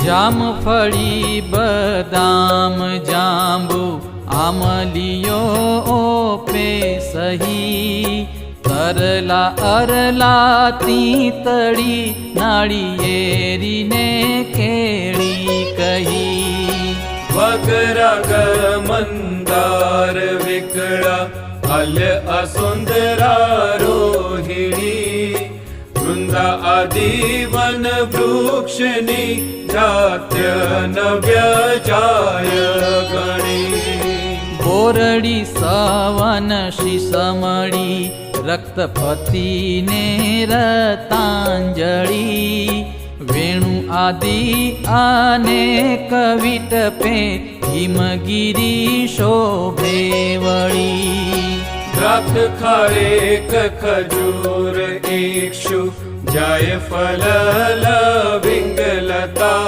જામફળી બદામ જાંબુ આમલીઓ ઓપે સહી તરલા અરલા તીતળી નાળિયેરીને કેળી કહી વગરાગ મંદાર વિકળા અલ્ય અસુંદરા રોહિણી વૃંદા આદિ વન વૃક્ષની જાત્ય નવ્ય જાય ગણી બોરડી સવન શીસમળી રક્તપતિને રતાંજળી વેણુ આદિ આને કવિટપે હિમગીરી શોભે વળી દ્રાક્ષ ખારેક ખજૂર ઇક્ષુ જાય ફલ લવિંગ લતા